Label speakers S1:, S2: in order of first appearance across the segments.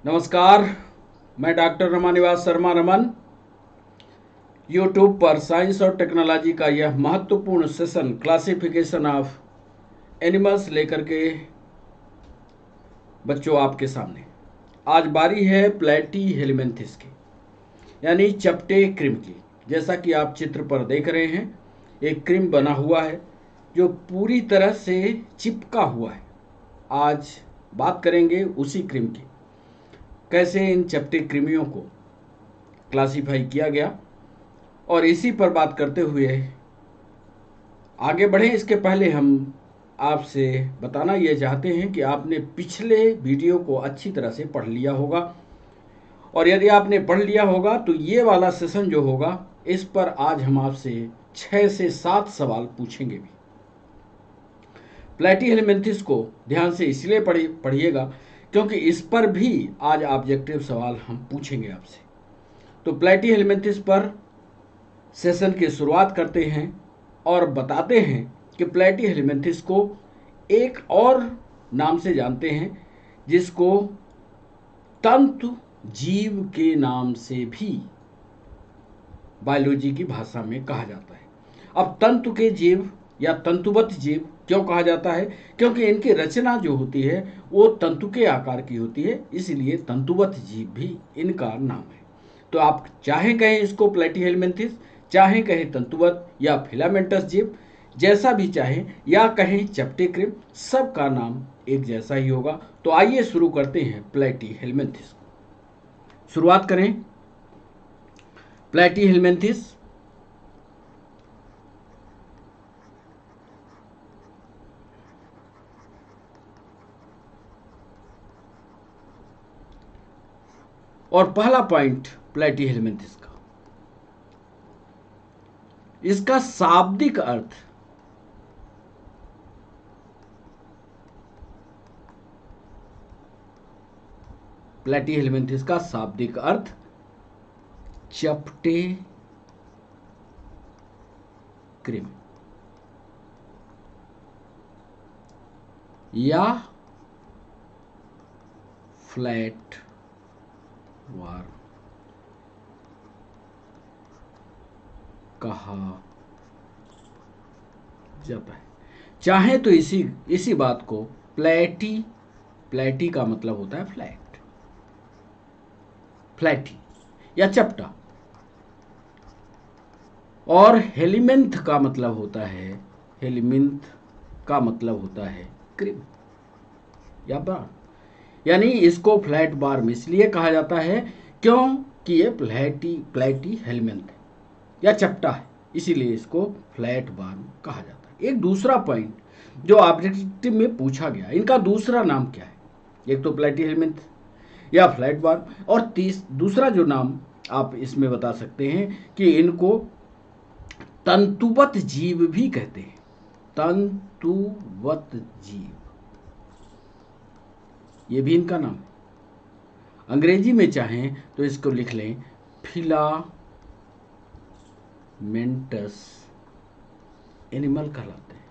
S1: नमस्कार, मैं doctor Ramanivas Sharma Raman. YouTube पर साइंस और टेक्नोलॉजी का यह महत्वपूर्ण सेशन क्लासिफिकेशन ऑफ एनिमल्स लेकर के बच्चों आपके सामने। आज बारी है प्लेटी हेलमिंथिस की, यानी चपटे क्रिम की। जैसा कि आप चित्र पर देख रहे हैं, एक क्रिम बना हुआ है जो पूरी तरह से चिपका हुआ है। आज बात करेंगे उसी क्रिम की, कैसे इन चपटे कृमियों को क्लासिफाई किया गया, और इसी पर बात करते हुए आगे बढ़ें। इसके पहले हम आपसे बताना ये चाहते हैं कि आपने पिछले वीडियो को अच्छी तरह से पढ़ लिया होगा, और यदि आपने पढ़ लिया होगा तो ये वाला सेशन जो होगा इस पर आज हम आपसे 6 से 7 सवाल पूछेंगे भी। प्लेटी हेलमिंथिस को ध्यान से इसलिए पढ़िएगा क्योंकि इस पर भी आज ऑब्जेक्टिव सवाल हम पूछेंगे आपसे। तो प्लेटी हेलमिंथिस पर सेशन की शुरुआत करते हैं और बताते हैं कि प्लेटी हेलमिंथिस को एक और नाम से जानते हैं, जिसको तंतु जीव के नाम से भी बायोलॉजी की भाषा में कहा जाता है। अब तंतु के जीव या तंतुवत जीव क्यों कहा जाता है? क्योंकि इनकी रचना जो होती है वो तंतु के आकार की होती है, इसलिए तंतुवत जीव भी इनका नाम है। तो आप चाहे कहें इसको प्लेटी हेलमिंथिस, चाहे कहें तंतुवत या फिलामेंटस जीव, जैसा भी चाहें, या कहें चपटे क्रिम, सबका नाम एक जैसा ही होगा। तो आइए शुरू करते हैं प्लेटी हेलमिंथिस। शुरुआत करें प्लेटी हेलमिंथिस। और पहला पॉइंट प्लेटी हेलमिंथिस का, इसका शाब्दिक अर्थ प्लेटी हेलमिंथिस का शाब्दिक अर्थ चपटे क्रिम या फ्लैट वार्म कहा जाता है। चाहे तो इसी बात को प्लेटी का मतलब होता है फ्लैटी या चपटा, और हेलिमिंथ का मतलब होता है क्रिम या बार। यानी इसको फ्लैट बार्म इसलिए कहा जाता है क्योंकि ये प्लेटी हेलमिंथ या चपटा है, इसीलिए इसको फ्लैट बार्म कहा जाता है। एक दूसरा पॉइंट जो ऑब्जेक्टिव में पूछा गया, इनका दूसरा नाम क्या है? एक तो प्लेटी हेलमिंथ या फ्लैट बार्म, और दूसरा जो नाम आप इसमें बता सकते हैं कि इनको तंतुवत जीव भी कहते हैं। तंतुवत जीव, ये भी इनका नाम है। अंग्रेजी में चाहें तो इसको लिख लें फिलामेंटस एनिमल कहलाते हैं।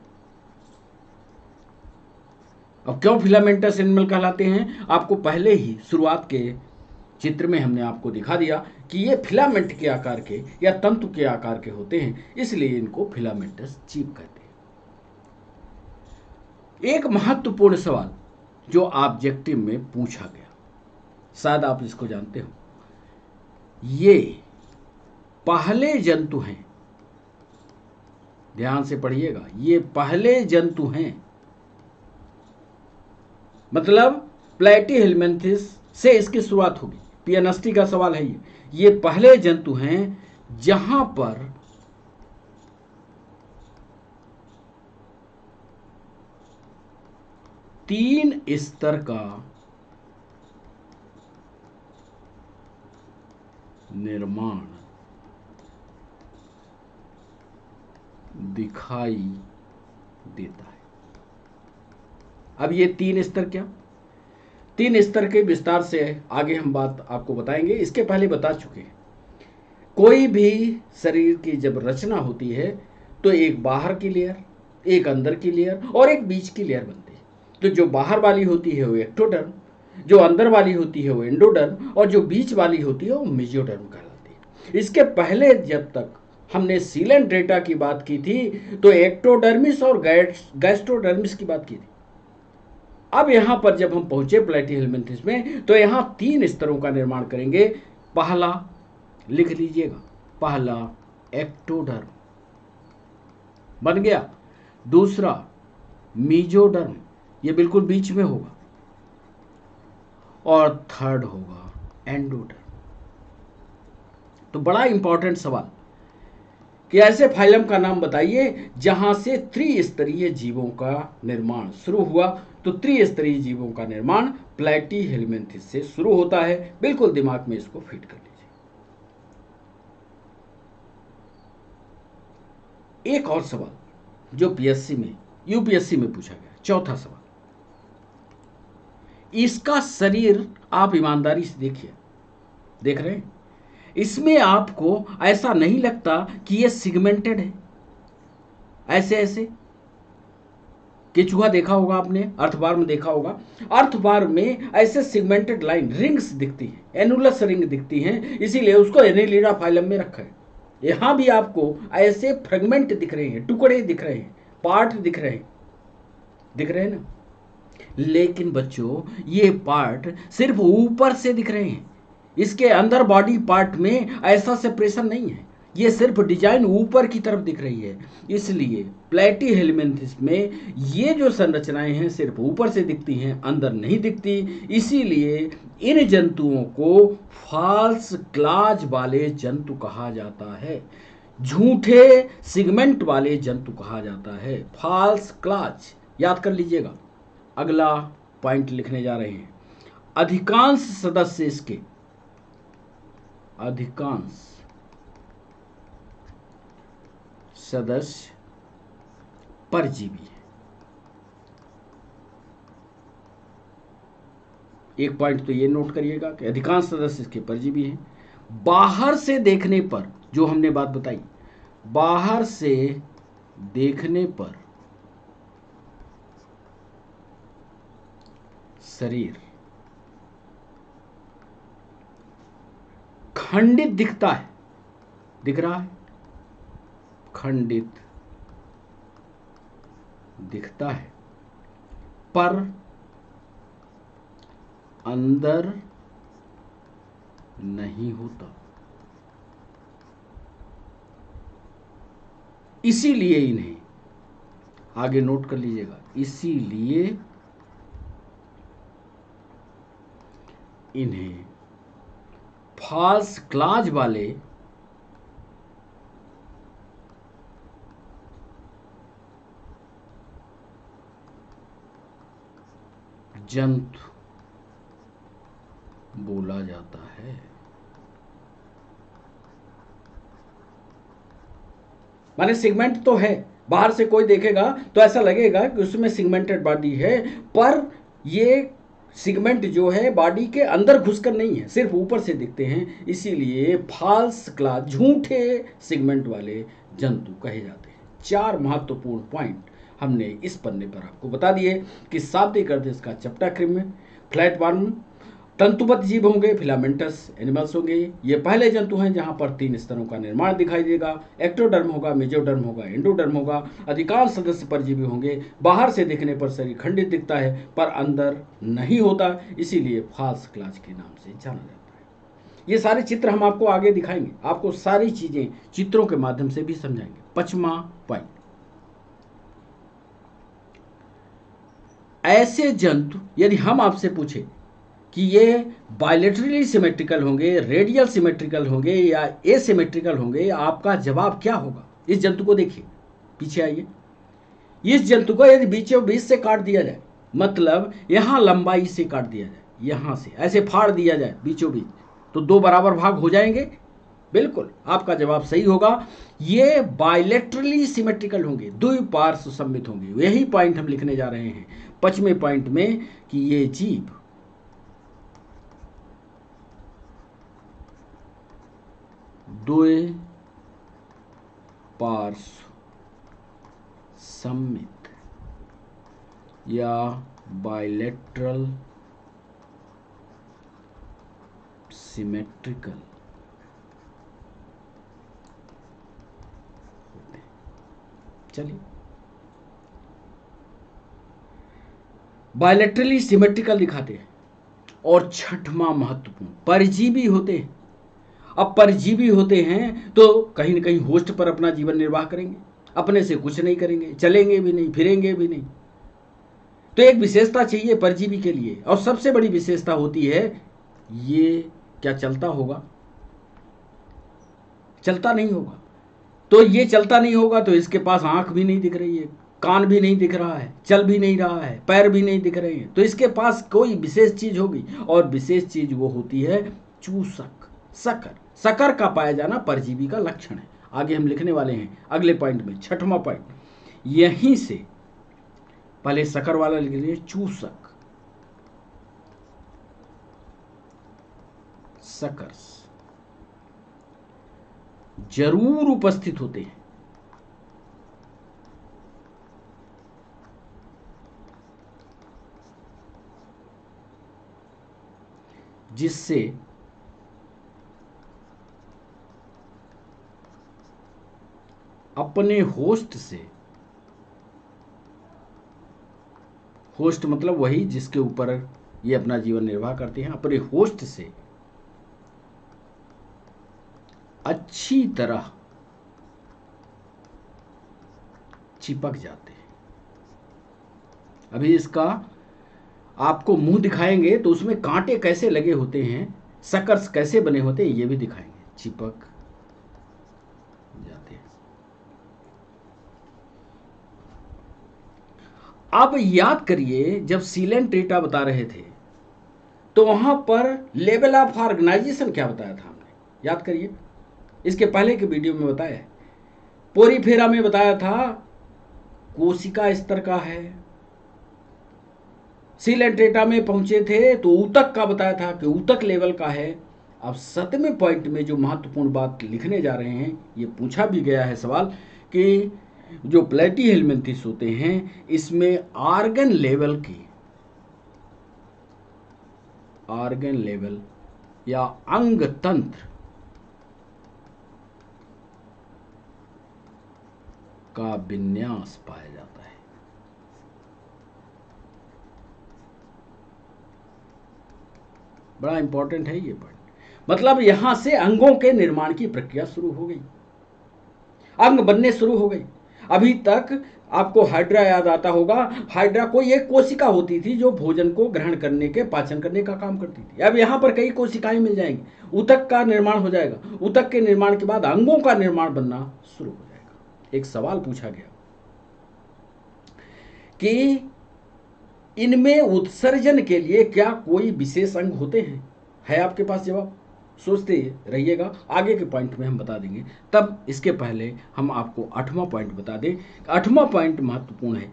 S1: अब क्यों फिलामेंटस एनिमल कहलाते हैं? आपको पहले ही शुरुआत के चित्र में हमने आपको दिखा दिया कि ये फिलामेंट के आकार के या तंतु के आकार के होते हैं, इसलिए इनको फिलामेंटस जीव कहते हैं। एक महत्वपूर्ण सवाल जो ऑब्जेक्टिव में पूछा गया, शायद आप इसको जानते हो, ये पहले जंतु हैं। ध्यान से पढ़िएगा, ये पहले जंतु हैं। मतलब प्लेटी हेलमिंथिस से इसकी शुरुआत होगी। पीएनएसटी का सवाल है ये पहले जंतु हैं जहां पर तीन स्तर का निर्माण दिखाई देता है। अब ये तीन स्तर क्या? तीन स्तर के विस्तार से आगे हम बात आपको बताएंगे। इसके पहले बता चुके हैं, कोई भी शरीर की जब रचना होती है तो एक बाहर की लेयर, एक अंदर की लेयर और एक बीच की लेयर बनती है। तो जो बाहर वाली होती है वो एक्टोडर्म, जो अंदर वाली होती है वो एंडोडर्म, और जो बीच वाली होती है वो मेसोडर्म कहलाती है। इसके पहले जब तक हमने सीलेंट डेटा की बात की थी तो एक्टोडर्मिस और गैस्ट्रोडर्मिस की बात की थी। अब यहां पर जब हम पहुंचे प्लैटीहेलमिन्थेस में तो यहां 3 स्तरों का निर्माण करेंगे। पहला, लिख लीजिएगा, पहला एक्टोडर्म बन गया। दूसरा मीजोडर्म, ये बिल्कुल बीच में होगा। और थर्ड होगा एंडोडर्म। तो बड़ा इंपॉर्टेंट सवाल कि ऐसे फाइलम का नाम बताइए जहां से त्रिस्तरीय जीवों का निर्माण शुरू हुआ। तो त्रिस्तरीय जीवों का निर्माण प्लैटीहेलमिन्थेस से शुरू होता है। बिल्कुल दिमाग में इसको फिट कर लीजिए। एक और सवाल जो पीएससी में, यूपीएससी में पूछा गया, चौथा सवाल। इसका शरीर आप ईमानदारी से देखिए, देख रहे हैं? इसमें आपको ऐसा नहीं लगता कि ये सिगमेंटेड है? ऐसे ऐसे केचुआ देखा होगा आपने, अर्थबार में देखा होगा। अर्थबार में ऐसे सिगमेंटेड लाइन, रिंग्स दिखती हैं, एनुलस रिंग दिखती हैं, इसीलिए उसको एनेलिडा फाइलम में रखा है। यहां भी आपको ऐसे फ्रेगमेंट दिख रहे हैं, टुकड़े दिख रहे हैं, पार्ट दिख रहे हैं, दिख रहे हैं ना? लेकिन बच्चों ये पार्ट सिर्फ ऊपर से दिख रहे हैं, इसके अंदर बॉडी पार्ट में ऐसा सेपरेशन नहीं है। ये सिर्फ डिजाइन ऊपर की तरफ दिख रही है। इसलिए प्लैटीहेलमिन्थेस में ये जो संरचनाएं हैं सिर्फ ऊपर से दिखती हैं, अंदर नहीं दिखती। इसीलिए इन जंतुओं को फॉल्स क्लाज वाले जंतु कहा जाता है, झूठे सिगमेंट वाले जंतु कहा जाता है, फॉल्स क्लाज। याद कर लीजिएगा। अगला पॉइंट लिखने जा रहे हैं। अधिकांश सदस्य इसके, अधिकांश सदस्य परजीवी है। एक पॉइंट तो ये नोट करिएगा कि अधिकांश सदस्य इसके परजीवी हैं। बाहर से देखने पर, जो हमने बात बताई, बाहर से देखने पर शरीर खंडित दिखता है, दिख रहा है, खंडित दिखता है, पर अंदर नहीं होता। इसीलिए इन्हें, आगे नोट कर लीजिएगा, इसीलिए इन्हें फॉल्स क्लाज वाले जंतु बोला जाता है। माने सिगमेंट तो है, बाहर से कोई देखेगा तो ऐसा लगेगा कि उसमें सिगमेंटेड बॉडी है, पर ये सिगमेंट जो है बॉडी के अंदर घुसकर नहीं है, सिर्फ ऊपर से दिखते हैं। इसीलिए फॉल्स क्लाज, झूठे सिगमेंट वाले जंतु कहे जाते हैं। 4 महत्वपूर्ण पॉइंट हमने इस पन्ने पर आपको बता दिए कि शाब्दिक अर्थ इसका चैप्टर क्रिम में। फ्लैटवर्म तंतुबद्ध जीव होंगे, फिलामेंटस एनिमल्स होंगे। ये पहले जंतु हैं जहां पर 3 स्तरों का निर्माण दिखाई देगा। एक्टोडर्म होगा, मेसोडर्म होगा, एंडोडर्म होगा। अधिकांश सदस्य परजीवी होंगे। बाहर से दिखने पर शरीर खंडित दिखता है, पर अंदर नहीं होता, इसीलिए फॉल्स क्लाज के नाम से जाना जाता है। ये सारे चित्र हम आपको आगे दिखाएंगे, आपको सारी चीजें चित्रों के माध्यम से भी समझाएंगे। 5वां पॉइंट, ऐसे जंतु यदि हम आपसे पूछे कि ये बायलेटरली सिमेट्रिकल होंगे, रेडियल सिमेट्रिकल होंगे या एसिमेट्रिकल होंगे, आपका जवाब क्या होगा? इस जंतु को देखिए, पीछे आइए। इस जंतु को यदि बीचों बीच से काट दिया जाए, मतलब यहां लंबाई से काट दिया जाए, यहां से ऐसे फाड़ दिया जाए बीचों बीच, तो 2 बराबर भाग हो जाएंगे। बिल्कुल आपका जवाब सही होगा। ये बायलेटरली सिमेट्रिकल होंगे, द्विपार्श्व सममित होंगे। यही पॉइंट हम लिखने जा रहे हैं 5वें पॉइंट में कि ये जीव द्विपार्श्व सममित या बायलेटरल सिमेट्रिकल होते हैं। चलिए, बायलैटरली सिमेट्रिकल दिखाते हैं। और छठवां महत्वपूर्ण, परजीवी होते हैं। अब परजीवी होते हैं तो कहीं ना कहीं होस्ट पर अपना जीवन निर्वाह करेंगे, अपने से कुछ नहीं करेंगे, चलेंगे भी नहीं, फिरेंगे भी नहीं। तो एक विशेषता चाहिए परजीवी के लिए, और सबसे बड़ी विशेषता होती है ये क्या चलता होगा? चलता नहीं होगा। तो ये चलता नहीं होगा तो इसके पास आंख भी नहीं दिख रही है, कान भी नहीं दिख रहा है, चल भी नहीं रहा है, पैर भी नहीं दिख रहे हैं, तो इसके पास कोई विशेष चीज होगी, और विशेष चीज वो होती है चूसक, सकर। सकर का पाया जाना परजीवी का लक्षण है। आगे हम लिखने वाले हैं अगले पॉइंट में, छठवां पॉइंट। यहीं से पहले सकर वाला लिख लीजिए, चूसक, सकर्स जरूर उपस्थित होते हैं, जिससे अपने होस्ट से, होस्ट मतलब वही जिसके ऊपर ये अपना जीवन निर्वाह करते हैं, अपने होस्ट से अच्छी तरह चिपक जाते हैं। अभी इसका आपको मुंह दिखाएंगे तो उसमें कांटे कैसे लगे होते हैं, सकर्स कैसे बने होते हैं, ये भी दिखाएंगे। चिपक जाते हैं। अब याद करिए, जब सीलेंट डेटा बता रहे थे तो वहां पर लेवल ऑफ ऑर्गेनाइजेशन क्या बताया था हमने, याद करिए। इसके पहले के वीडियो में बताया है। पोरीफेरा में बताया था कोशिका स्तर का है। सीलेंट डेटा में पहुंचे थे तो ऊतक का बताया था कि ऊतक लेवल का है। अब 7वें पॉइंट में जो महत्वपूर्ण बात लिखने जा रहे हैं, ये पूछा भी गया है सवाल कि जो प्लेटीहेलमिन्थेस होते हैं इसमें ऑर्गन लेवल या अंग तंत्र का विन्यास पाया जाता है। बड़ा इंपॉर्टेंट है ये पॉइंट। मतलब यहां से अंगों के निर्माण की प्रक्रिया शुरू हो गई, अंग बनने शुरू हो गई। अभी तक आपको हाइड्रा याद आता होगा। हाइड्रा कोई एक कोशिका होती थी जो भोजन को ग्रहण करने के, पाचन करने का काम करती थी। अब यहां पर कई कोशिकाएं मिल जाएंगी, ऊतक का निर्माण हो जाएगा। ऊतक के निर्माण के बाद अंगों का निर्माण बनना शुरू हो जाएगा। एक सवाल पूछा गया कि इनमें उत्सर्जन के लिए क्या कोई विशेष अंग होते हैं? है आपके पास जवाब? सोचते रहिएगा, आगे के पॉइंट में हम बता देंगे। तब इसके पहले हम आपको 8वां पॉइंट बता दें। 8वां पॉइंट महत्वपूर्ण है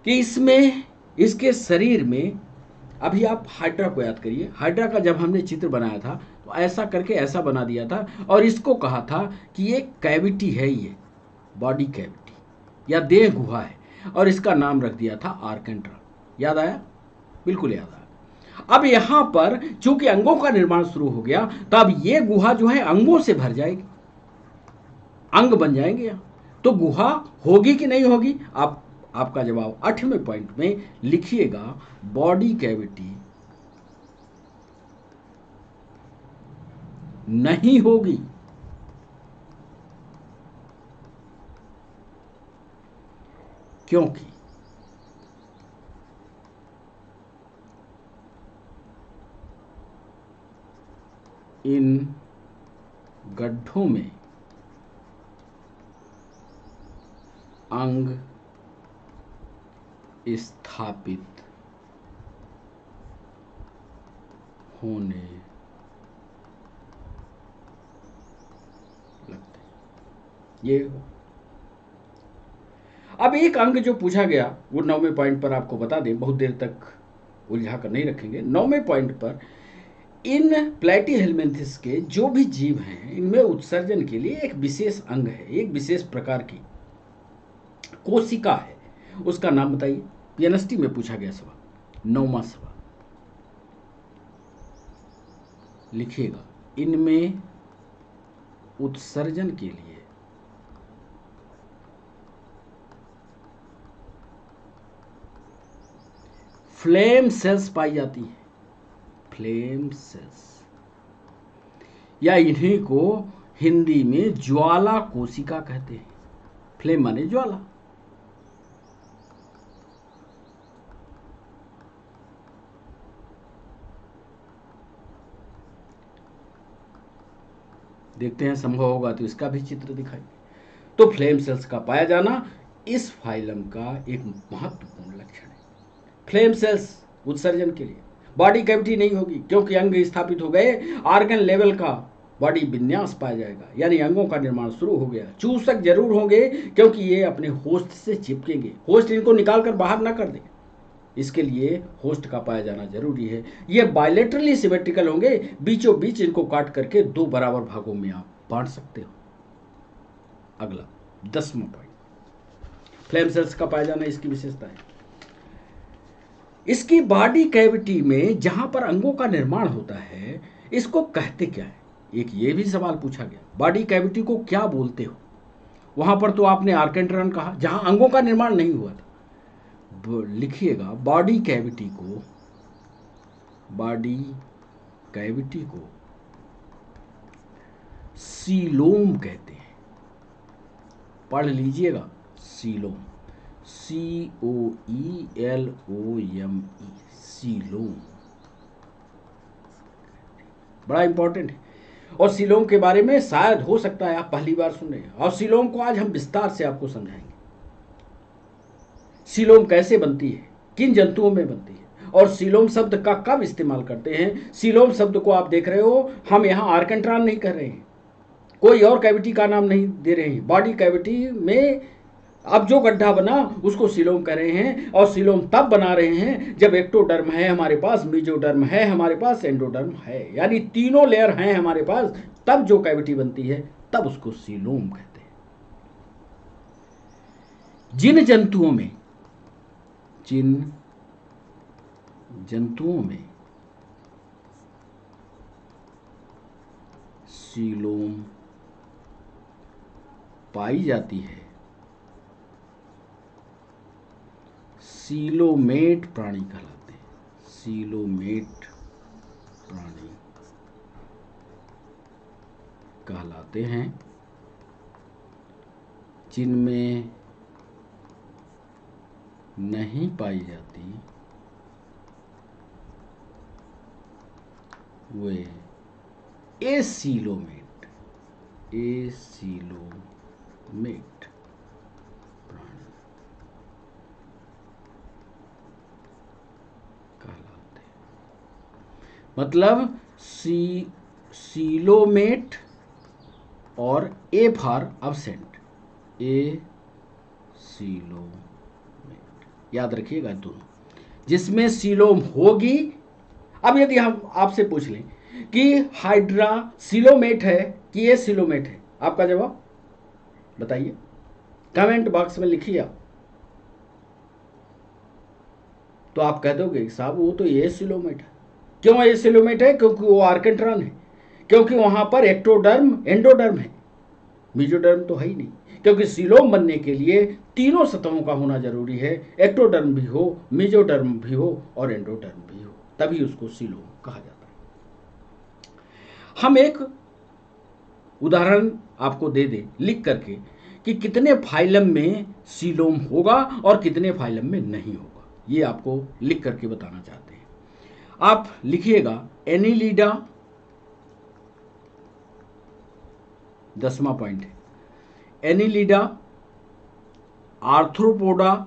S1: कि इसमें, इसके शरीर में, अभी आप हाइड्रा को याद करिए। हाइड्रा का जब हमने चित्र बनाया था तो ऐसा करके ऐसा बना दिया था, और इसको कहा था कि ये कैविटी है, ये बॉडी कैविटी या देह गुहा है, और इसका नाम रख दिया था आर्केंट्रा। याद आया? बिल्कुल याद आया। अब यहां पर चूंकि अंगों का निर्माण शुरू हो गया, तब ये गुहा जो है अंगों से भर जाएगी, अंग बन जाएंगे यहां। तो गुहा होगी कि नहीं होगी? आपका जवाब 8वें पॉइंट में लिखिएगा, बॉडी कैविटी नहीं होगी। क्योंकि इन गड्ढों में अंग स्थापित होने लगते हैं। ये अब एक अंग जो पूछा गया वो 9वें पॉइंट पर आपको बता दें, बहुत देर तक उलझा कर नहीं रखेंगे। 9वें पॉइंट पर इन प्लेटीहेलमिन्थेस के जो भी जीव हैं इनमें उत्सर्जन के लिए एक विशेष अंग है, एक विशेष प्रकार की कोशिका है। उसका नाम बताइए। पीएनएसटी में पूछा गया सवाल, 9वां सवाल। लिखिएगा, इनमें उत्सर्जन के लिए फ्लेम सेल्स पाई जाती हैं। फ्लेम सेल्स, या इन्हीं को हिंदी में ज्वाला कोशिका कहते हैं। फ्लेम माने ज्वाला। देखते हैं संभव होगा तो इसका भी चित्र दिखाइए। तो फ्लेम सेल्स का पाया जाना इस फाइलम का एक महत्वपूर्ण लक्षण है। फ्लेम सेल्स उत्सर्जन के लिए बॉडी कैविटी नहीं होगी, क्योंकि अंग स्थापित हो गए, आर्गन लेवल का बॉडी विन्यास पाया जाएगा, यानी अंगों का निर्माण शुरू हो गया। चूसक जरूर होंगे, क्योंकि ये अपने होस्ट से चिपकेंगे, होस्ट इनको निकाल कर बाहर ना कर दे, इसके लिए होस्ट का पाया जाना जरूरी है। ये बायलेटरली सिमेट्रिकल होंगे, बीचों बीच इनको काट करके 2 बराबर भागों में आप बांट सकते हो। अगला 10वां पॉइंट, फ्लेम सेल्स का पाया जाना इसकी विशेषता है। इसकी बॉडी कैविटी में जहां पर अंगों का निर्माण होता है, इसको कहते क्या है? एक ये भी सवाल पूछा गया, बॉडी कैविटी को क्या बोलते हो? वहां पर तो आपने आर्केंट्रॉन कहा, जहां अंगों का निर्माण नहीं हुआ था। लिखिएगा, बॉडी कैविटी को सीलोम कहते हैं। पढ़ लीजिएगा, सीलोम, COELOME, सीलोम, बड़ा इंपॉर्टेंट है। और सीलोम के बारे में शायद हो सकता है आप पहली बार सुन रहे हैं, और सीलोम को आज हम विस्तार से आपको समझाएंगे। सीलोम कैसे बनती है, किन जंतुओं में बनती है, और सीलोम शब्द का कब इस्तेमाल करते हैं। सीलोम शब्द को आप देख रहे हो, हम यहाँ आर्केंट्रॉन नहीं कर रहे हैं, कोई और कैविटी का नाम नहीं दे रहे हैं। बॉडी कैविटी में अब जो गड्ढा बना उसको सीलोम कह रहे हैं, और सीलोम तब बना रहे हैं जब एक्टोडर्म है हमारे पास, मेसोडर्म है हमारे पास, एंडोडर्म है, यानी तीनों लेयर हैं हमारे पास, तब जो कैविटी बनती है तब उसको सीलोम कहते हैं। जिन जंतुओं में सीलोम पाई जाती है, सीलोमेट प्राणी कहलाते हैं। सीलोमेट प्राणी कहलाते हैं। जिनमें नहीं पाई जाती वे एसीलोमेट प्राणी कहलाते हैं। मतलब सीलोमेट और A for absent, A coelomate, याद रखिएगा दोनों, जिसमें सीलोम होगी। अब यदि हम आपसे पूछ लें कि हाइड्रा सीलोमेट है कि ए सीलोमेट है, आपका जवाब बताइए, कमेंट बॉक्स में लिखिए आप। तो आप कह दोगे साहब वो तो ए सीलोमेट है। क्यों ए सीलोमेट है? क्योंकि वो आर्केंट्रॉन है, क्योंकि वहां पर एक्टोडर्म एंडोडर्म है, मेसोडर्म तो है ही नहीं। क्योंकि सीलोम बनने के लिए तीनों सतहों का होना जरूरी है, एक्टोडर्म भी हो, मेसोडर्म भी हो और एंडोडर्म भी हो, तभी उसको सीलोम कहा जाता है। हम एक उदाहरण आपको दे दें लिख करके कि कितने फाइलम में सीलोम होगा और कितने फाइलम में नहीं होगा, ये आपको लिख करके बताना चाहते हैं। आप लिखिएगा, एनिलिडा, 10वां पॉइंट है, एनिलिडा, आर्थ्रोपोडा,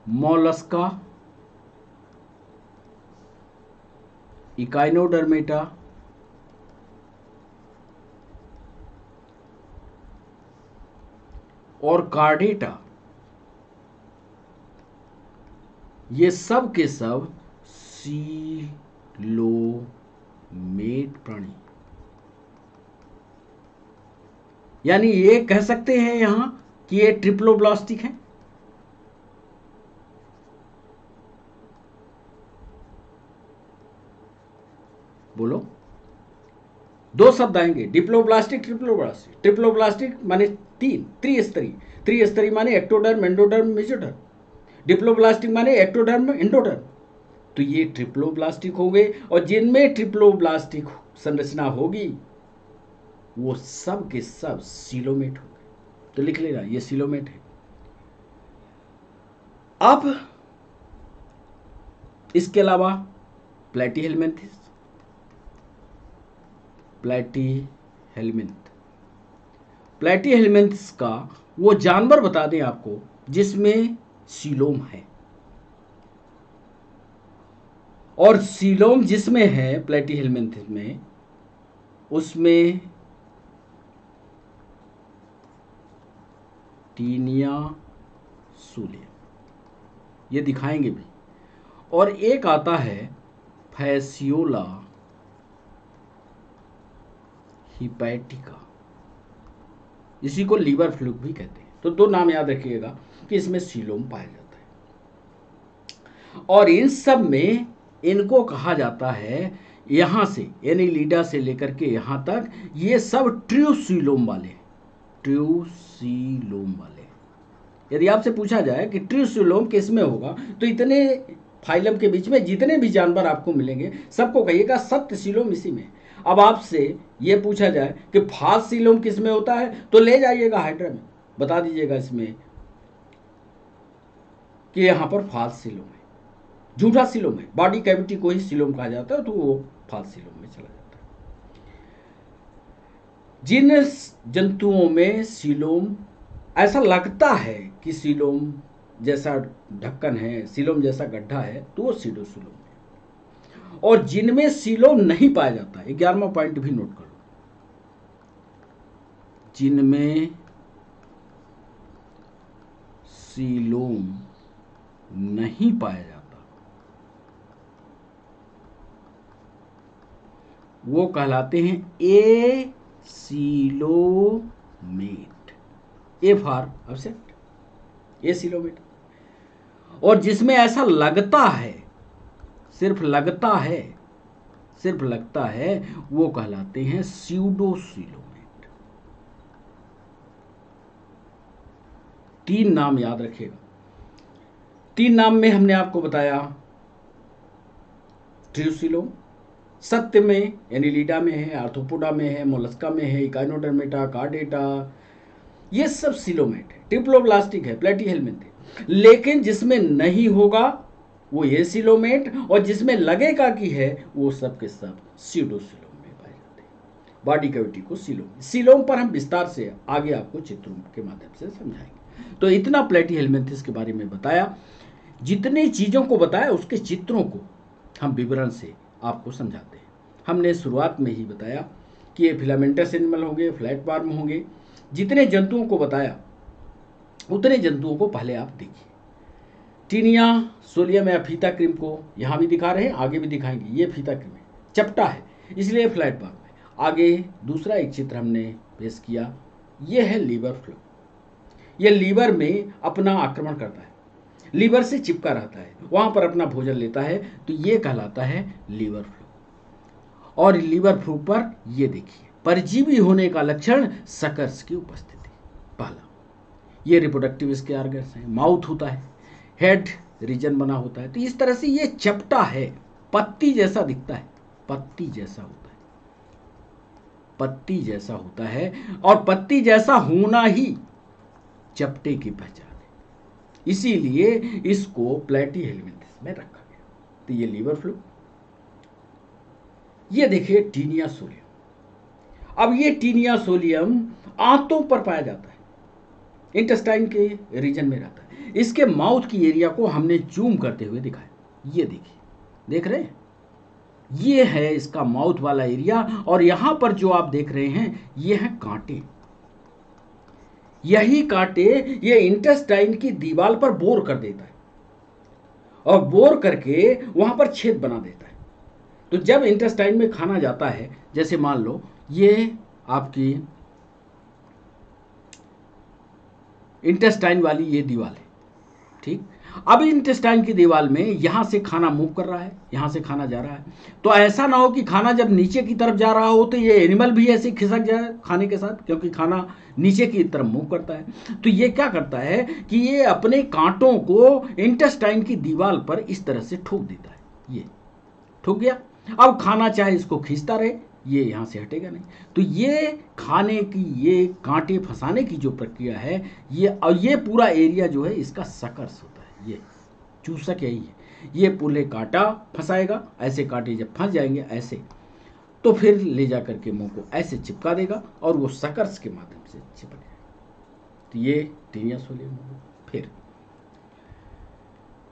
S1: मोलस्का, इकाइनोडर्मेटा, और कार्डेटा, ये सब के सब सीलोमेट प्राणी, यानी ये कह सकते हैं यहां कि ये ट्रिप्लोब्लास्टिक है। बोलो, दो शब्द आएंगे, डिप्लोब्लास्टिक ट्रिप्लोब्लास्टिक। ट्रिप्लोब्लास्टिक माने तीन, त्रिस्तरीय। त्रिस्तरीय माने एक्टोडर्म, एंडोडर्म, मेसोडर्म। डिप्लोब्लास्टिक माने एक्टोडर्म, एंडोडर्म। तो ये ट्रिप्लोब्लास्टिक हो गए, और जिनमें ट्रिप्लोब्लास्टिक संरचना होगी वो सब के सब सीलोमेट हो गए। तो लिख लेना, ये सीलोमेट है। अब इसके अलावा प्लैटीहेलमिन्थस, प्लैटीहेलमिन्थ, प्लैटीहेलमिन्थस का वो जानवर बता दें आपको जिसमें सीलोम है। और सीलोम जिसमें है प्लैटीहेलमिन्थस में, उसमें टीनिया सूलियम, ये दिखाएंगे भी। और एक आता है फैसियोला हिपैटिका, इसी को लीवर फ्लूक भी कहते हैं। तो दो नाम याद रखिएगा कि इसमें सीलोम पाया जाता है। और इन सब में इनको कहा जाता है, यहां से एनिलीडा से लेकर के यहां तक, ये सब ट्रूसीलोम वाले, ट्रूसीलोम वाले। यदि आपसे पूछा जाए कि ट्रूसीलोम किस में होगा, तो इतने फाइलम के बीच में जितने भी जानवर आपको मिलेंगे सबको कहिएगा सत्यसीलोम इसी में। अब आपसे ये पूछा जाए कि फास्सीलोम किस में होता है, तो ले जाइएगा हाइड्रा में, बता दीजिएगा इसमें कि यहां पर फास्सीलोम है। झूठा सीलोम है, बॉडी कैविटी को ही सीलोम कहा जाता है, तो वो फास्सीलोम में चला जाता है। जिन जंतुओं में सीलोम ऐसा लगता है कि सीलोम जैसा ढक्कन है, सीलोम जैसा गड्ढा है, तो वो सीडोसीलोम है। और जिनमें सीलोम नहीं पाया जाता, 11वां पॉइंट भी नोट कर लो, जिनमें सीलोम नहीं पाया जाता वो कहलाते हैं acoelomate. A for absent, acoelomate. और जिसमें ऐसा लगता है, सिर्फ लगता है, सिर्फ लगता है, वो कहलाते हैं स्यूडोसीलोमेट। तीन नाम याद रखिएगा। तीन नाम में हमने आपको बताया, ट्रूसीलोम सत्य में, एनिलीडा में है, आर्थ्रोपोडा में है, मोलस्का में है, इकाइनोडर्मेटा, कार्डेटा, ये सब सीलोमेट है। ट्रिप्लोब्लास्टिक है, प्लैटीहेलमिन्थ है। लेकिन जिसमें नहीं होगा वो ये सीलोमेट, और जिसमें लगेगा कि है वो सब के सब सीडोसीलोम में पाए जाते हैं। बॉडी कैविटी को सीलोम, सीलोम पर हम विस्तार से आगे आपको चित्रों के माध्यम से समझाएंगे। तो इतना प्लैटीहेलमिन्थस के बारे में बताया। जितनी चीज़ों को बताया उसके चित्रों को हम विवरण से आपको समझाते हैं। हमने शुरुआत में ही बताया कि ये फिलामेंटस एनिमल होंगे, फ्लैटवर्म होंगे। जितने जंतुओं को बताया उतने जंतुओं को पहले आप देखिए। टीनिया सोलियम या फीता क्रीम को यहाँ भी दिखा रहे हैं, आगे भी दिखाएंगे। ये फीता क्रीम है, चपटा है, इसलिए फ्लैटवर्म है। आगे दूसरा एक चित्र हमने पेश किया, ये है लीवर फ्लू। ये लीवर में अपना आक्रमण करता है, लीवर से चिपका रहता है, वहाँ पर अपना भोजन लेता है, तो ये कहलाता है लीवर फ्लू। और लीवर फ्लू पर ये देखिए, परजीवी होने का लक्षण सकर्स की उपस्थिति। पहला, ये रिप्रोडक्टिव इसके ऑर्गन्स हैं, माउथ होता है, हेड रीजन बना होता है। तो इस तरह से ये चपटा है, पत्ती जैसा दिखता है, पत्ती जैसा होता है, पत्ती जैसा होता है। और पत्ती जैसा होना ही चपटे की पहचान है, इसीलिए इसको प्लैटीहेलमिन्थस में रखा गया। तो ये लीवर फ्लू। ये देखिए टीनिया सोलियम। अब ये टीनिया सोलियम आंतों पर पाया जाता है, इंटेस्टाइन के रीजन में रहता है। इसके माउथ की एरिया को हमने जूम करते हुए दिखाया, ये देखिए, देख रहे हैं, ये है इसका माउथ वाला एरिया। और यहां पर जो आप देख रहे हैं ये है कांटे। यही कांटे ये इंटेस्टाइन की दीवार पर बोर कर देता है, और बोर करके वहां पर छेद बना देता है। तो जब इंटेस्टाइन में खाना जाता है, जैसे मान लो ये आपकी इंटेस्टाइन वाली ये दीवार है, ठीक। अब इंटेस्टाइन की दीवार में यहां से खाना मूव कर रहा है, यहां से खाना जा रहा है, तो ऐसा ना हो कि खाना जब नीचे की तरफ जा रहा हो तो ये एनिमल भी ऐसे खिसक जाए खाने के साथ, क्योंकि खाना नीचे की तरफ मूव करता है। तो ये क्या करता है कि ये अपने कांटों को इंटेस्टाइन की दीवार पर इस तरह से ठोक देता है। ये ठोक गया, अब खाना चाहे इसको खींचता रहे, ये यहां से हटेगा नहीं। तो ये खाने की, ये कांटे फंसाने की जो प्रक्रिया है, ये पूरा एरिया जो है इसका सकर्स होता है। ये चूसक यही है, ये पूरे कांटा फंसाएगा, ऐसे कांटे जब फंस जाएंगे ऐसे, तो फिर ले जा करके मुंह को ऐसे चिपका देगा और वो सकर्स के माध्यम से चिपक जाएगा। तो ये टीनिया सोलियम हो। फिर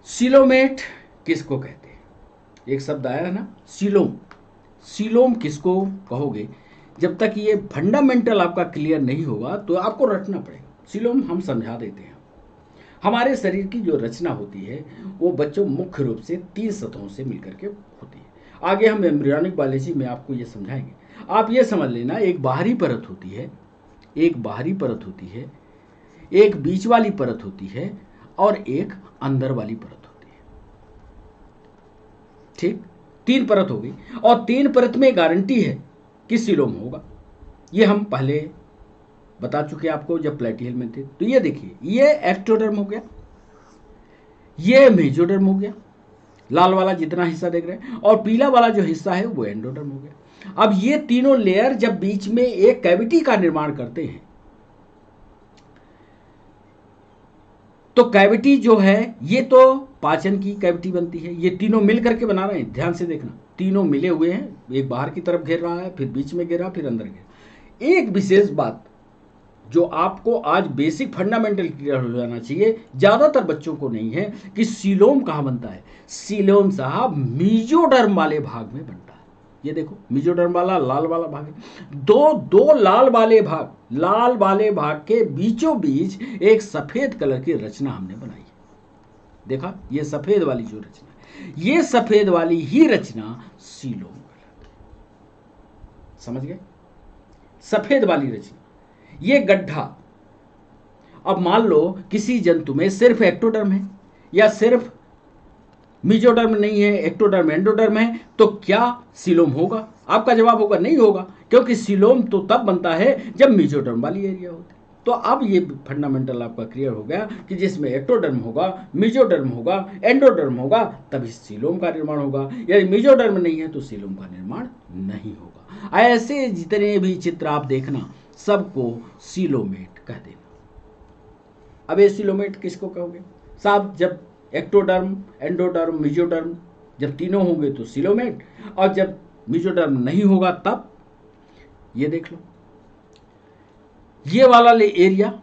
S1: सिलोमेट किसको कहते हैं? एक शब्द आया है ना, सिलोम। सिलोम किसको कहोगे? जब तक ये फंडामेंटल आपका क्लियर नहीं होगा तो आपको रटना पड़ेगा। सिलोम हम समझा देते हैं। हमारे शरीर की जो रचना होती है वो बच्चों मुख्य रूप से 3 सतहों से मिलकर के होती है। आगे हम एम्ब्रियोनिक बायोलॉजी में आपको ये समझाएंगे। आप ये समझ लेना, एक बाहरी परत होती है, एक बाहरी परत होती है, एक बीच वाली परत होती है और एक अंदर वाली परत होती है। ठीक, 3 परत हो गई और 3 परत में गारंटी है कि सिलोम होगा। ये हम पहले बता चुके आपको जब प्लेटिहेल्म में थे। तो ये देखिए, ये एक्टोडर्म हो गया, ये मेसोडर्म हो गया, लाल वाला जितना हिस्सा देख रहे हैं, और पीला वाला जो हिस्सा है वो एंडोडर्म हो गया। अब ये तीनों लेयर जब बीच में एक कैविटी का निर्माण करते हैं, तो कैविटी जो है ये तो पाचन की कैविटी बनती है। ये तीनों मिल करके बना रहे हैं, ध्यान से देखना, तीनों मिले हुए हैं, एक बाहर की तरफ घेर रहा है, फिर बीच में घेरा, फिर अंदर घेरा। एक विशेष बात जो आपको आज बेसिक फंडामेंटल क्लियर हो जाना चाहिए, ज्यादातर बच्चों को नहीं है, कि सीलोम कहां बनता है। सीलोम साहब मीजोडर्म वाले भाग में बनता है। ये देखो, मीजोडर्म वाला लाल वाला भाग है, दो लाल वाले भाग के बीचों बीच एक सफेद कलर की रचना हमने बनाई है। देखा, ये सफेद वाली जो रचना है, ये सफेद वाली ही रचना सीलोम कहलाती है। समझ गए? सफेद वाली रचना, ये गड्ढा। अब मान लो किसी जंतु में सिर्फ एक्टोडर्म है या सिर्फ मीजोडर्म नहीं है, एक्टोडर्म एंडोडर्म है, तो क्या सीलोम होगा? आपका जवाब होगा नहीं होगा, क्योंकि सीलोम तो तब बनता है जब मीजोडर्म वाली एरिया होती है। तो अब ये फंडामेंटल आपका क्लियर हो गया कि जिसमें एक्टोडर्म होगा, मीजोडर्म होगा, एंडोडर्म होगा, तभी सीलोम का निर्माण होगा। यदि मीजोडर्म नहीं है तो सीलोम का निर्माण नहीं होगा। ऐसे जितने भी चित्र आप देखना, सबको सीलोमेट कह देना। अब ये सीलोमेट किसको कहोगे साहब? जब एक्टोडर्म, एंडोडर्म, मीजोडर्म जब तीनों होंगे तो सीलोमेट, और जब मीजोडर्म नहीं होगा तब। ये देख लो, ये वाला एरिया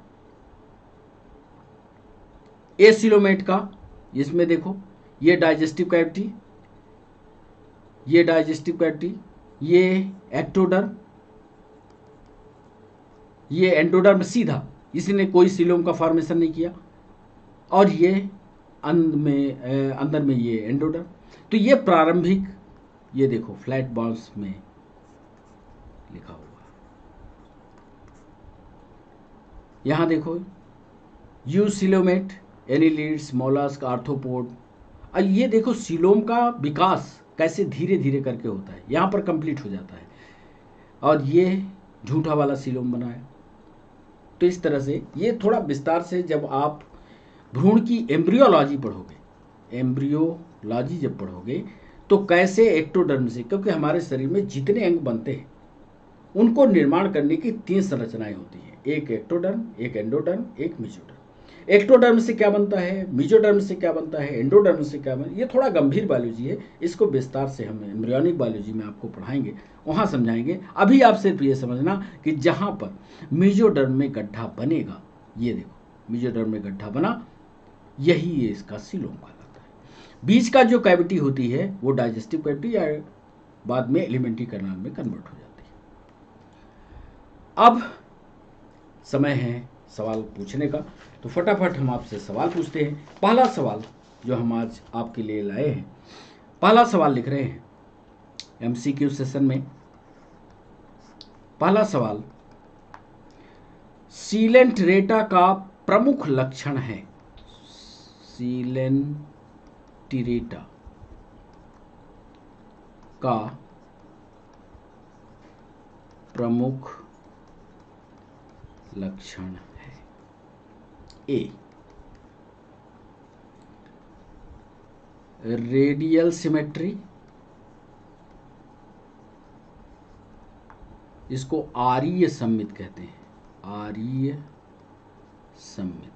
S1: ए सीलोमेट का, इसमें देखो, ये डाइजेस्टिव कैविटी, ये डाइजेस्टिव कैविटी, ये एक्टोडर्म, ये एंडोडर्म सीधा, इसने कोई सीलोम का फॉर्मेशन नहीं किया, और ये अंदर में ये एंडोडर्म। तो ये प्रारंभिक, ये देखो फ्लैट बॉल्स में लिखा हुआ, यहां देखो यूसिलोमेट, एनिलिड्स, मोलस्क, आर्थ्रोपोड। और ये देखो सीलोम का विकास कैसे धीरे धीरे करके होता है, यहां पर कंप्लीट हो जाता है, और ये झूठा वाला सीलोम बनाया। तो इस तरह से ये थोड़ा विस्तार से जब आप भ्रूण की एम्ब्रियोलॉजी पढ़ोगे, एम्ब्रियोलॉजी जब पढ़ोगे, तो कैसे एक्टोडर्म से, क्योंकि हमारे शरीर में जितने अंग बनते हैं उनको निर्माण करने की 3 संरचनाएं होती हैं, एक एक्टोडर्म, एक एंडोडर्म, एक मीजोडर्म। एक्टोडर्म से क्या बनता है, मीजोडर्म से क्या बनता है, एंडोडर्म से क्या बनता है, ये थोड़ा गंभीर बायोलॉजी है, इसको विस्तार से हम एम्ब्रियोनिक बायोलॉजी में आपको पढ़ाएंगे, वहाँ समझाएंगे। अभी आप सिर्फ ये समझना कि जहाँ पर मीजोडर्म में गड्ढा बनेगा, ये देखो मीजोडर्म में गड्ढा बना, यही ये इसका सीलोम कहलाता है। बीच का जो कैविटी होती है वो डाइजेस्टिव कैविटी या बाद में एलिमेंट्री कैनाल में कन्वर्ट हो जाती है। अब समय है सवाल पूछने का, तो फटाफट हम आपसे सवाल पूछते हैं। पहला सवाल जो हम आज आपके लिए लाए हैं, पहला सवाल लिख रहे हैं एमसीक्यू सेशन में। पहला सवाल, सीलेंट रेटा का प्रमुख लक्षण है। सीलेंटिरेटा का प्रमुख लक्षण है। ए, रेडियल सिमेट्री, इसको आरीय सममित कहते हैं, आरीय सममित,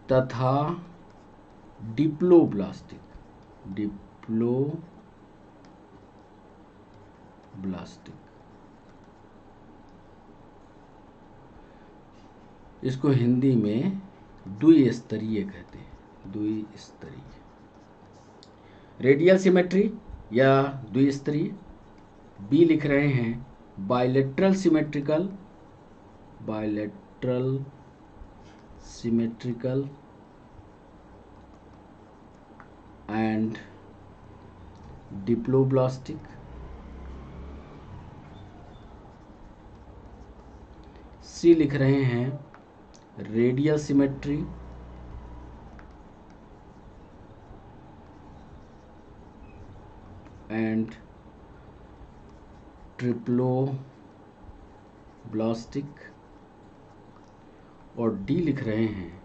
S1: तथा डिप्लोब्लास्टिक, डिप्लोब्लास्टिक, इसको हिंदी में द्विस्तरीय कहते हैं, द्विस्तरीय। रेडियल सिमेट्री या द्विस्तरीय। बी लिख रहे हैं bilateral symmetrical, bilateral symmetrical and diploblastic. C लिख रहे हैं रेडियल सिमेट्री एंड ट्रिप्लोब्लास्टिक, और डी लिख रहे हैं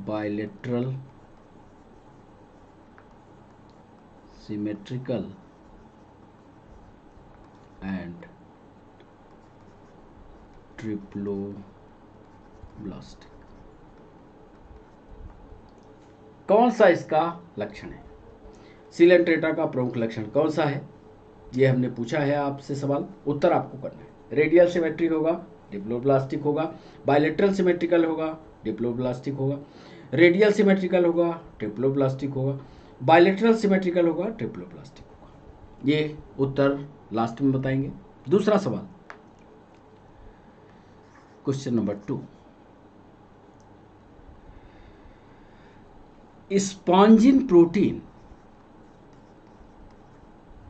S1: बायलेटरल सिमेट्रिकल एंड ट्रिप्लोब्लास्टिक। कौन सा इसका लक्षण है? सीलेंट्रेटा का प्रमुख लक्षण कौन सा है? ये हमने पूछा है आपसे सवाल, उत्तर आपको करना है। रेडियल सिमेट्री होगा, डिप्लोब्लास्टिक होगा, बायलेटरल सिमेट्रिकल होगा, डिप्लोब्लास्टिक होगा, रेडियल सिमेट्रिकल होगा, ट्रिप्लोब्लास्टिक होगा, बायलेटरल सिमेट्रिकल होगा, ट्रिप्लोब्लास्टिक होगा। ये उत्तर लास्ट में बताएंगे। दूसरा सवाल, question number 2, spongin protein,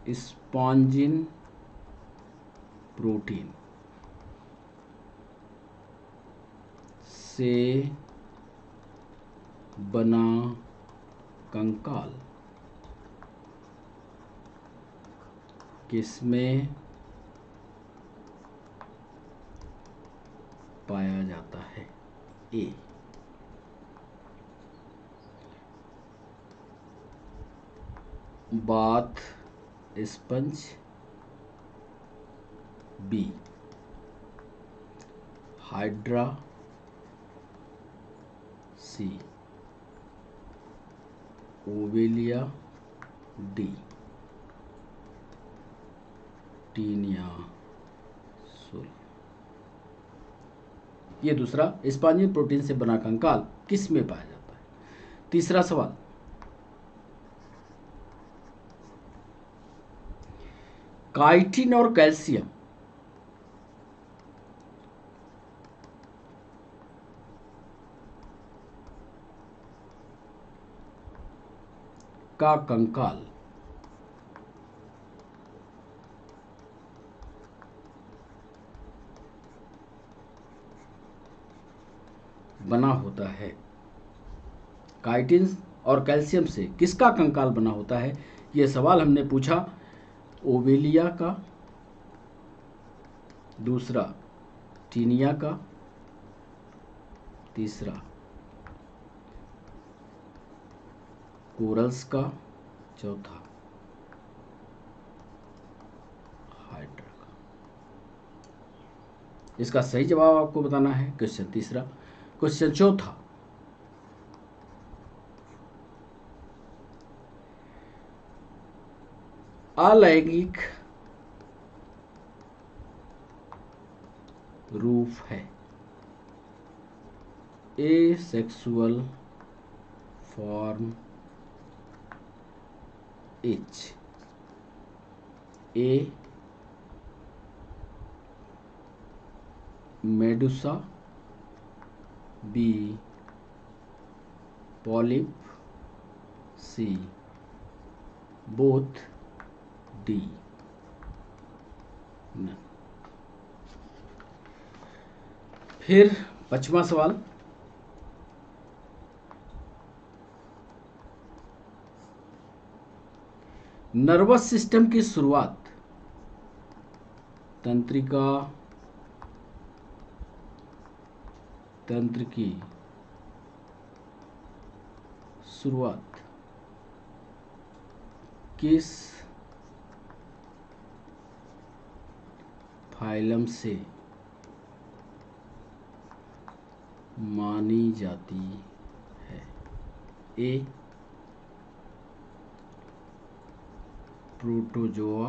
S1: spongin protein से बना कंकाल किसमें पाया जाता है? ए, बाथ स्पंज, बी, हाइड्रा, सी, ओवेलिया, डी, टीनिया सोल। ये दूसरा, स्पॉन्जिन प्रोटीन से बना कंकाल किस में पाया जाता है? तीसरा सवाल, काइटिन और कैल्शियम का कंकाल बना होता है? काइटिन और कैल्शियम से किसका कंकाल बना होता है? यह सवाल हमने पूछा ओवेलिया का, दूसरा टीनिया का, तीसरा कोरल्स का, चौथा हाइड्रा का। इसका सही जवाब आपको बताना है। क्वेश्चन तीसरा। क्वेश्चन चौथा, अलैंगिक रूप है, एसेक्सुअल फॉर्म एच, ए Medusa, B polyp, C both, D none. फिर 5वां सवाल, नर्वस सिस्टम की शुरुआत, तंत्रिका तंत्र की शुरुआत किस फाइलम से मानी जाती है? ए प्रोटोजोआ,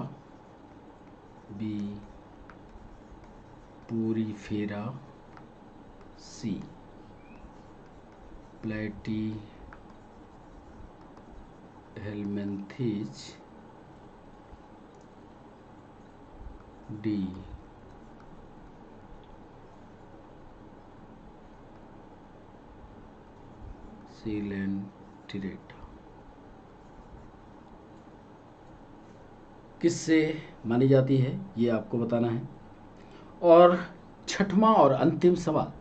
S1: बी पोरीफेरा, सी प्लैटीहेल्मिन्थेज, डी सीलेंटिरेटा। किससे मानी जाती है ये आपको बताना है। और छठवां और अंतिम सवाल,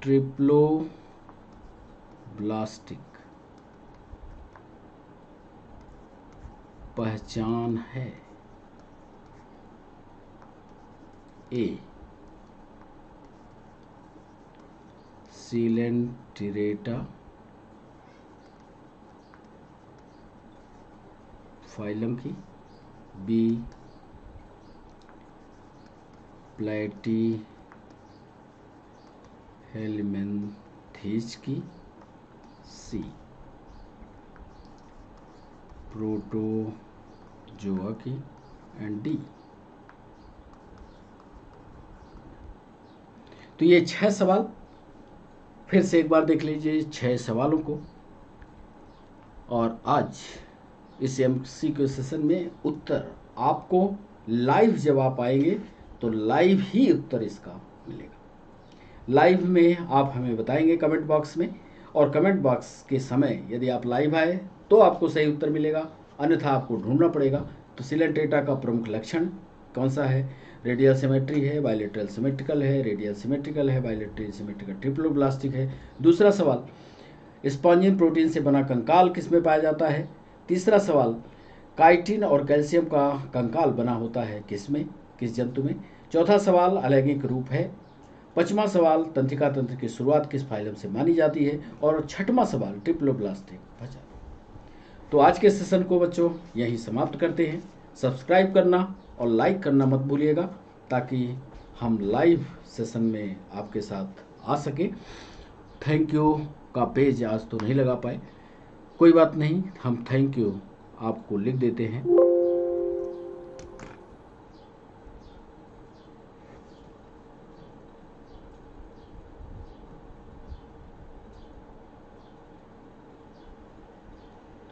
S1: ट्रिप्लोब्लास्टिक पहचान है? ए सीलेंटिरेटा फाइलम की, बी प्लैटीहेल्मिन्थेज की, सी प्रोटोजोआ की, एंड डी। तो ये 6 सवाल फिर से एक बार देख लीजिए, 6 सवालों को। और आज इस MCQ सेशन में उत्तर आपको लाइव, जब आप आएंगे तो लाइव ही उत्तर इसका मिलेगा। लाइव में आप हमें बताएंगे कमेंट बॉक्स में, और कमेंट बॉक्स के समय यदि आप लाइव आए तो आपको सही उत्तर मिलेगा, अन्यथा आपको ढूंढना पड़ेगा। तो सीलेंट्रेटा का प्रमुख लक्षण कौन सा है? रेडियल सिमेट्री है, बायलेटरल सिमेट्रिकल है, रेडियल सिमेट्रिकल है, बायलेटरल सिमेट्रिकल, ट्रिप्लोब्लास्टिक है। दूसरा सवाल, स्पॉन्जिन प्रोटीन से बना कंकाल किसमें पाया जाता है? तीसरा सवाल, काइटिन और कैल्शियम का कंकाल बना होता है किसमें, किस जंतु में? चौथा सवाल, अलैंगिक रूप है। पांचवा सवाल, तंत्रिका तंत्र की शुरुआत किस फाइलम से मानी जाती है? और छठवां सवाल, ट्रिप्लोब्लास्टिक पहचान। तो आज के सेशन को बच्चों यहीं समाप्त करते हैं। सब्सक्राइब करना और लाइक करना मत भूलिएगा, ताकि हम लाइव सेशन में आपके साथ आ सके। थैंक यू का पेज आज तो नहीं लगा पाए, कोई बात नहीं, हम थैंक यू आपको लिख देते हैं।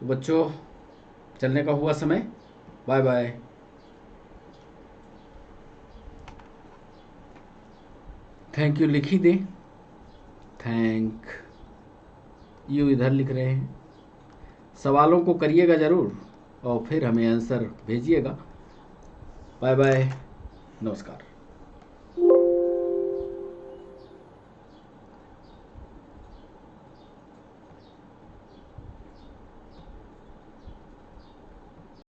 S1: तो बच्चों चलने का हुआ समय, बाय बाय। थैंक यू लिख ही दें, थैंक यू इधर लिख रहे हैं। सवालों को करिएगा ज़रूर और फिर हमें आंसर भेजिएगा। बाय बाय, नमस्कार।